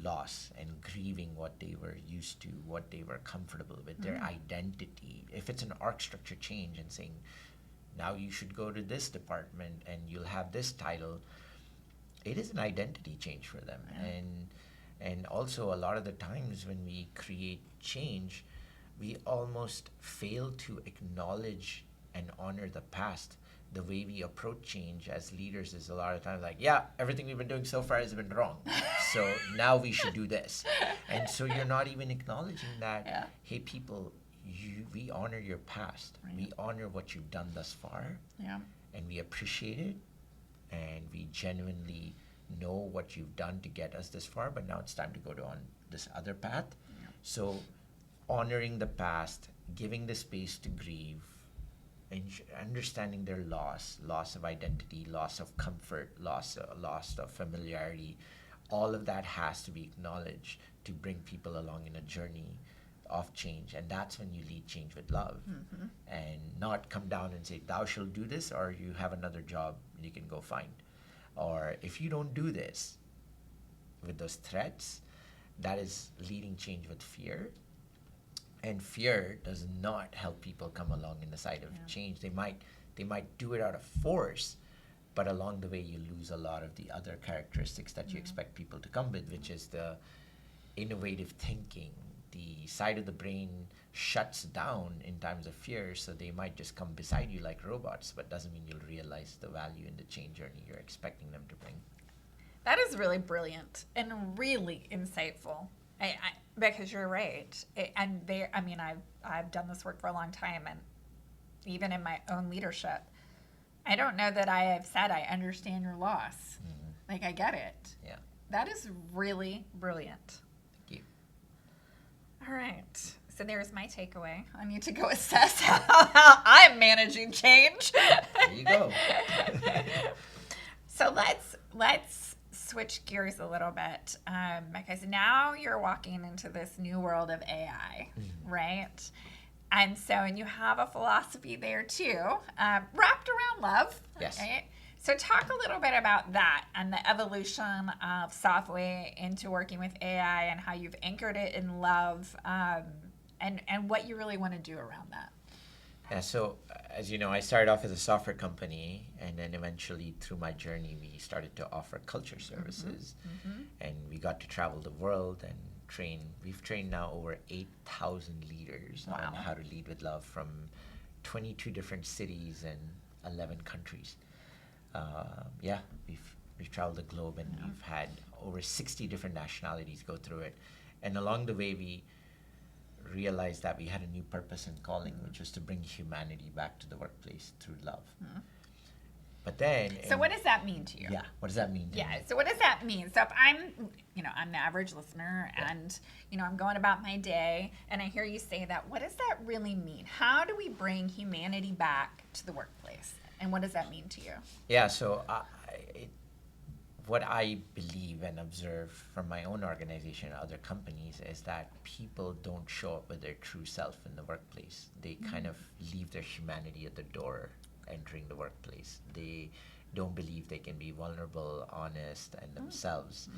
loss and grieving what they were used to, what they were comfortable with, their identity. If it's an org structure change and saying, now you should go to this department and you'll have this title, it is an identity change for them. And also a lot of the times when we create change, we almost fail to acknowledge and honor the past. The way we approach change as leaders is a lot of times like, yeah, everything we've been doing so far has been wrong. So now we should do this. And so you're not even acknowledging that, hey, people, we honor your past. We honor what you've done thus far. And we appreciate it. And we genuinely know what you've done to get us this far, but now it's time to go on this other path. So honoring the past, giving the space to grieve, and understanding their loss of identity, loss of comfort, loss of familiarity, all of that has to be acknowledged to bring people along in a journey of change. And that's when you lead change with love, and not come down and say, thou shalt do this, or you have another job you can go find. Or if you don't do this with those threats, that is leading change with fear. And fear does not help people come along in the side of change. They might do it out of force, but along the way you lose a lot of the other characteristics that you expect people to come with, which is the innovative thinking. The side of the brain shuts down in times of fear, so they might just come beside you like robots, but doesn't mean you'll realize the value in the change journey you're expecting them to bring. That is really brilliant and really insightful. Because you're right. I've done this work for a long time, and even in my own leadership, I don't know that I have said I understand your loss. Like, I get it. Yeah. That is really brilliant. Thank you. All right. So there's my takeaway. I need to go assess how I'm managing change. There you go. So let's switch gears a little bit, because now you're walking into this new world of AI, right? And you have a philosophy there too, wrapped around love. Yes. Right? So talk a little bit about that and the evolution of Softway into working with AI, and how you've anchored it in love, and what you really want to do around that. Yeah, so as you know, I started off as a software company, and then eventually through my journey, we started to offer culture services, and we got to travel the world and train. We've trained now over 8,000 leaders on how to lead with love from 22 different cities and 11 countries. We've traveled the globe, and we've had over 60 different nationalities go through it. And along the way, we realized that we had a new purpose and calling, which was to bring humanity back to the workplace through love. But then... So what does that mean to you? Yeah, what does that mean to me? So what does that mean? So if I'm the average listener, and, I'm going about my day, and I hear you say that, what does that really mean? How do we bring humanity back to the workplace? And what does that mean to you? Yeah, so what I believe and observe from my own organization and other companies is that people don't show up with their true self in the workplace. They kind of leave their humanity at the door entering the workplace. They don't believe they can be vulnerable, honest, and themselves.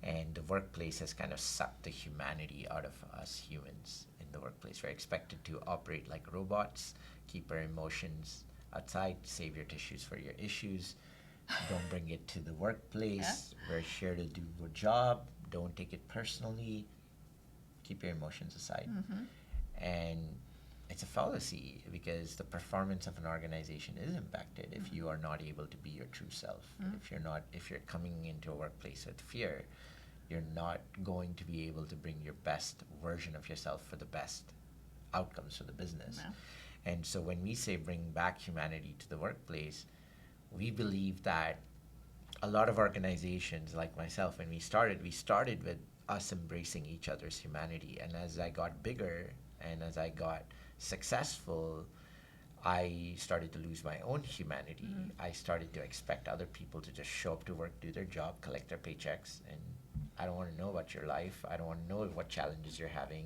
And the workplace has kind of sucked the humanity out of us humans in the workplace. We're expected to operate like robots, keep our emotions outside, save your tissues for your issues. Don't bring it to the workplace. We're here to do our job. Don't take it personally. Keep your emotions aside. And it's a fallacy, because the performance of an organization is impacted if you are not able to be your true self. If you're coming into a workplace with fear, you're not going to be able to bring your best version of yourself for the best outcomes for the business. No. And so when we say bring back humanity to the workplace, we believe that a lot of organizations like myself, when we started with us embracing each other's humanity. And as I got bigger and as I got successful, I started to lose my own humanity. I started to expect other people to just show up to work, do their job, collect their paychecks, and I don't want to know about your life. I don't want to know what challenges you're having.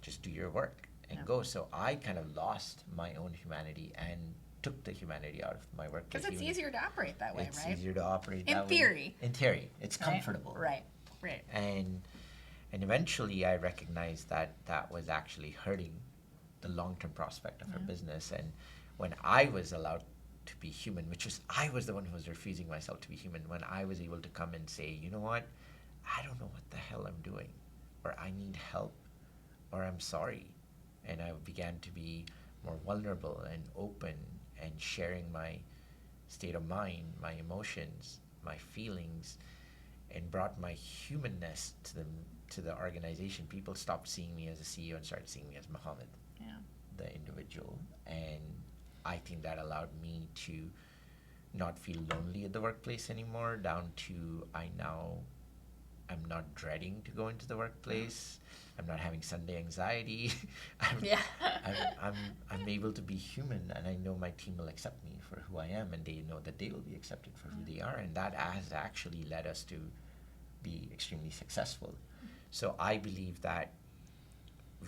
Just do your work and go. So I kind of lost my own humanity and took the humanity out of my work. Because it's easier to operate that way, right? It's easier to operate that way. In theory. In theory. It's comfortable. Right. And eventually I recognized that that was actually hurting the long-term prospect of our business. And when I was allowed to be human, I was the one who was refusing myself to be human, when I was able to come and say, you know what, I don't know what the hell I'm doing, or I need help, or I'm sorry. And I began to be more vulnerable and open and sharing my state of mind, my emotions, my feelings, and brought my humanness to the organization. People stopped seeing me as a CEO and started seeing me as Mohammad, the individual. And I think that allowed me to not feel lonely at the workplace anymore, down to I'm not dreading to go into the workplace. I'm not having Sunday anxiety. I'm able to be human, and I know my team will accept me for who I am, and they know that they will be accepted for who they are, and that has actually led us to be extremely successful. So I believe that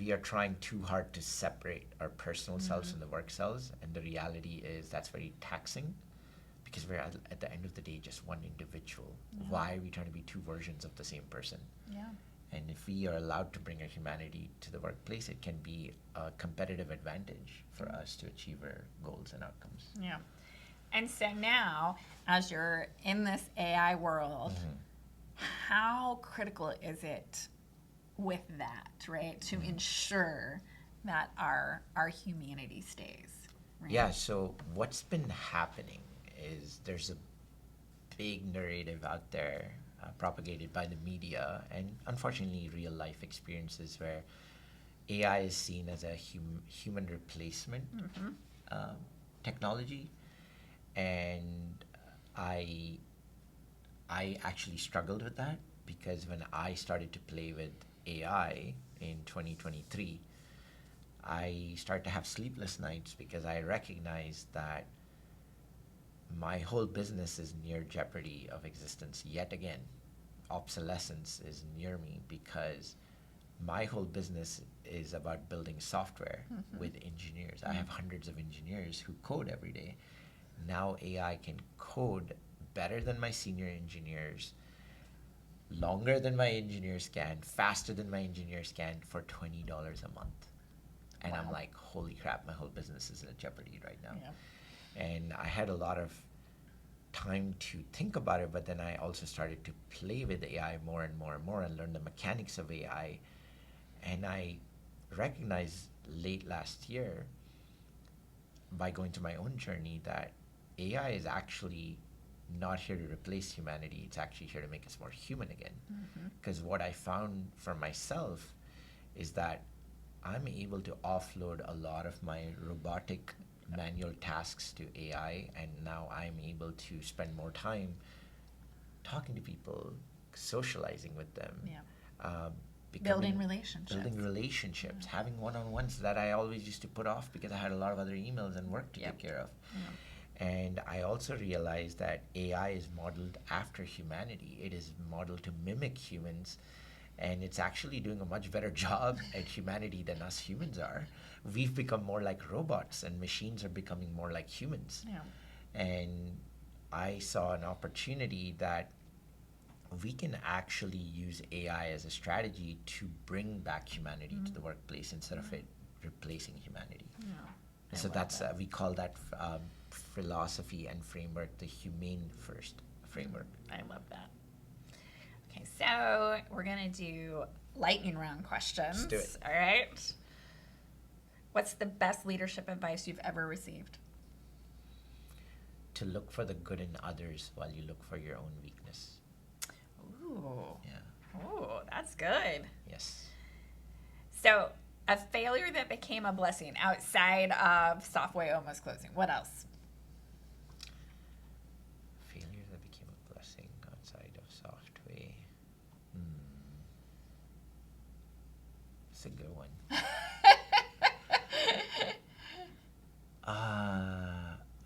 we are trying too hard to separate our personal selves from the work selves, and the reality is that's very taxing, because we're at the end of the day just one individual. Why are we trying to be two versions of the same person? And if we are allowed to bring our humanity to the workplace, it can be a competitive advantage for us to achieve our goals and outcomes. And so now, as you're in this AI world, how critical is it with that, right, to ensure that our humanity stays? Right? So what's been happening is there's a big narrative out there propagated by the media and unfortunately real life experiences where AI is seen as a human replacement technology, and I actually struggled with that, because when I started to play with AI in 2023, I started to have sleepless nights because I recognized that my whole business is near jeopardy of existence yet again. Obsolescence is near me, because my whole business is about building software with engineers. I have hundreds of engineers who code every day. Now AI can code better than my senior engineers, longer than my engineers can, faster than my engineers can, for $20 a month. And I'm like, holy crap, my whole business is in jeopardy right now. And I had a lot of time to think about it, but then I also started to play with AI more and more and more and learn the mechanics of AI. And I recognized late last year, by going through my own journey, that AI is actually not here to replace humanity. It's actually here to make us more human again. Because what I found for myself is that I'm able to offload a lot of my robotic manual tasks to AI, and now I'm able to spend more time talking to people, socializing with them, building relationships, having one-on-ones that I always used to put off because I had a lot of other emails and work to take care of. And I also realized that AI is modeled after humanity. It is modeled to mimic humans, and it's actually doing a much better job at humanity than us humans are. We've become more like robots, and machines are becoming more like humans. And I saw an opportunity that we can actually use AI as a strategy to bring back humanity to the workplace instead of it replacing humanity. So that's we call that philosophy and framework the humane first framework. I love that. Okay, so we're gonna do lightning round questions. Let's do it. All right. What's the best leadership advice you've ever received? To look for the good in others while you look for your own weakness. Ooh. Oh, that's good. Yes. So, a failure that became a blessing outside of Softway almost closing. What else? Failure that became a blessing outside of Softway. It's a good one.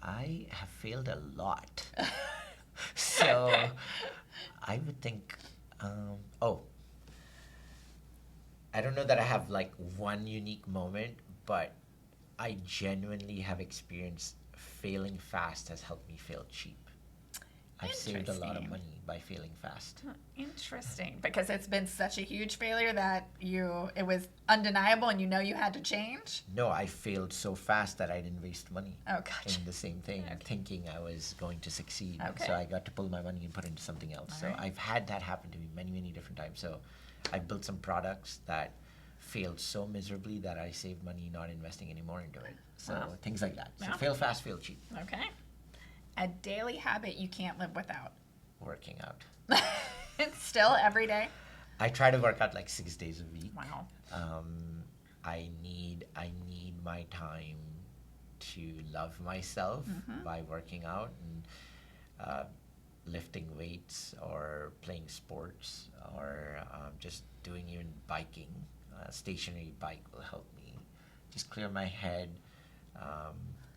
I have failed a lot. So I would think, I don't know that I have like one unique moment, but I genuinely have experienced failing fast has helped me fail cheap. I've saved a lot of Interesting. money by failing fast. Interesting, because it's been such a huge failure that it was undeniable and you know you had to change. No, I failed so fast that I didn't waste money Oh, gotcha. in the same thing, thinking I was going to succeed. Okay. So I got to pull my money and put it into something else. All So right. I've had that happen to me many, many different times. So I built some products that failed so miserably that I saved money not investing any more into it. So Wow. things like that. So Yeah. fail fast, fail cheap. Okay. A daily habit you can't live without. Working out. Still every day? I try to work out like 6 days a week. Wow. I need my time to love myself by working out and lifting weights or playing sports or just doing even biking. A stationary bike will help me just clear my head,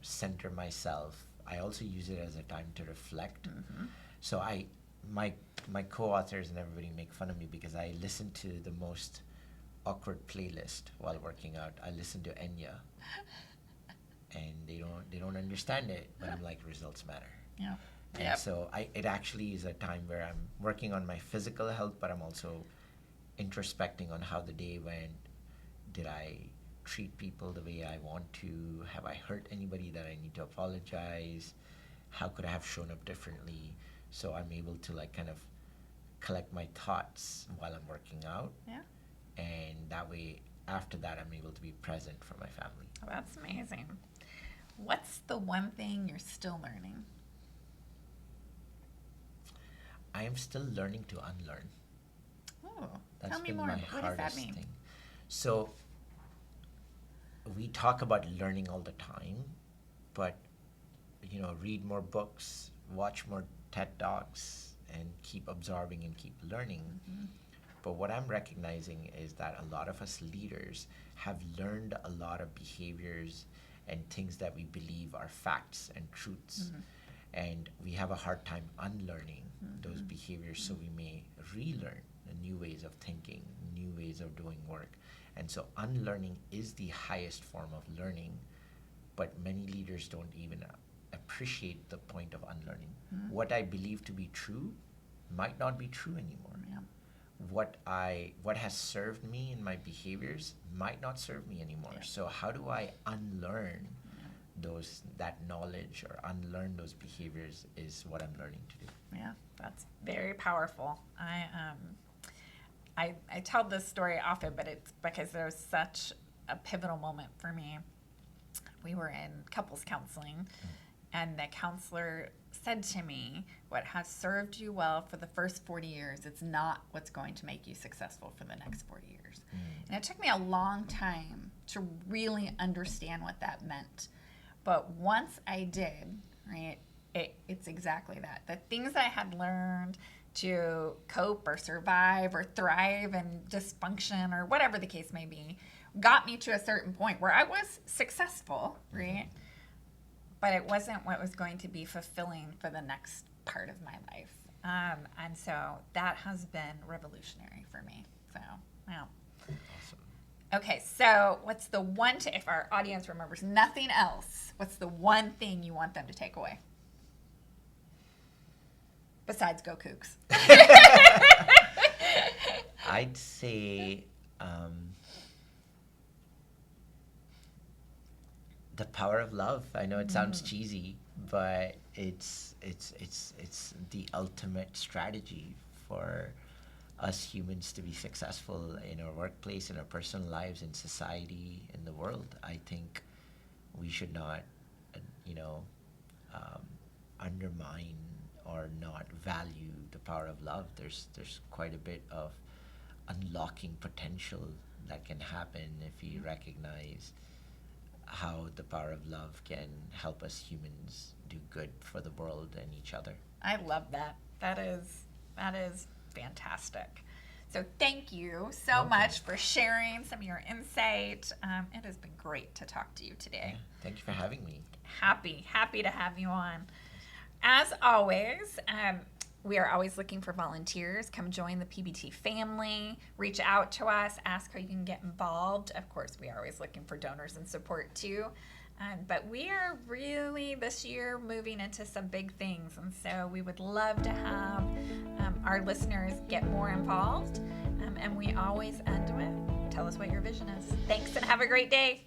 center myself. I also use it as a time to reflect. So my co-authors and everybody make fun of me because I listen to the most awkward playlist while working out. I listen to Enya, and they don't understand it, but I'm like, results matter. Yeah. And Yep. so it actually is a time where I'm working on my physical health, but I'm also introspecting on how the day went. Did I treat people the way I want to? Have I hurt anybody that I need to apologize? How could I have shown up differently? So I'm able to like kind of collect my thoughts while I'm working out. Yeah. And that way, after that, I'm able to be present for my family. Oh, that's amazing. What's the one thing you're still learning? I am still learning to unlearn. Oh, That's tell me been more. my What does that hardest mean? thing. So we talk about learning all the time, but read more books, watch more TED Talks, and keep absorbing and keep learning. But what I'm recognizing is that a lot of us leaders have learned a lot of behaviors and things that we believe are facts and truths. And we have a hard time unlearning those behaviors, so we may relearn the new ways of thinking, new ways of doing work. And so unlearning is the highest form of learning, but many leaders don't even appreciate the point of unlearning. What I believe to be true might not be true anymore. Yeah. What has served me in my behaviors might not serve me anymore. Yeah. So how do I unlearn that knowledge or unlearn those behaviors is what I'm learning to do. Yeah, that's very powerful. I tell this story often, but it's because there was such a pivotal moment for me. We were in couples counseling, and the counselor said to me, what has served you well for the first 40 years, it's not what's going to make you successful for the next 40 years. And it took me a long time to really understand what that meant. But once I did, right, it's exactly that. The things that I had learned to cope or survive or thrive and dysfunction or whatever the case may be got me to a certain point where I was successful, right? But it wasn't what was going to be fulfilling for the next part of my life. And so that has been revolutionary for me. So, wow. Awesome. Okay, so what's the one, if our audience remembers nothing else, what's the one thing you want them to take away? Besides go Cougs. I'd say the power of love. I know it sounds cheesy, but it's the ultimate strategy for us humans to be successful in our workplace, in our personal lives, in society, in the world. I think we should not, undermine or not value the power of love. There's quite a bit of unlocking potential that can happen if we recognize how the power of love can help us humans do good for the world and each other. I love that. That is fantastic. So thank you so much for sharing some of your insight. It has been great to talk to you today. Yeah, thank you for having me. Happy to have you on. As always, we are always looking for volunteers. Come join the PBT family. Reach out to us. Ask how you can get involved. Of course, we are always looking for donors and support too. But we are really this year moving into some big things. And so we would love to have our listeners get more involved. And we always end with, tell us what your vision is. Thanks and have a great day.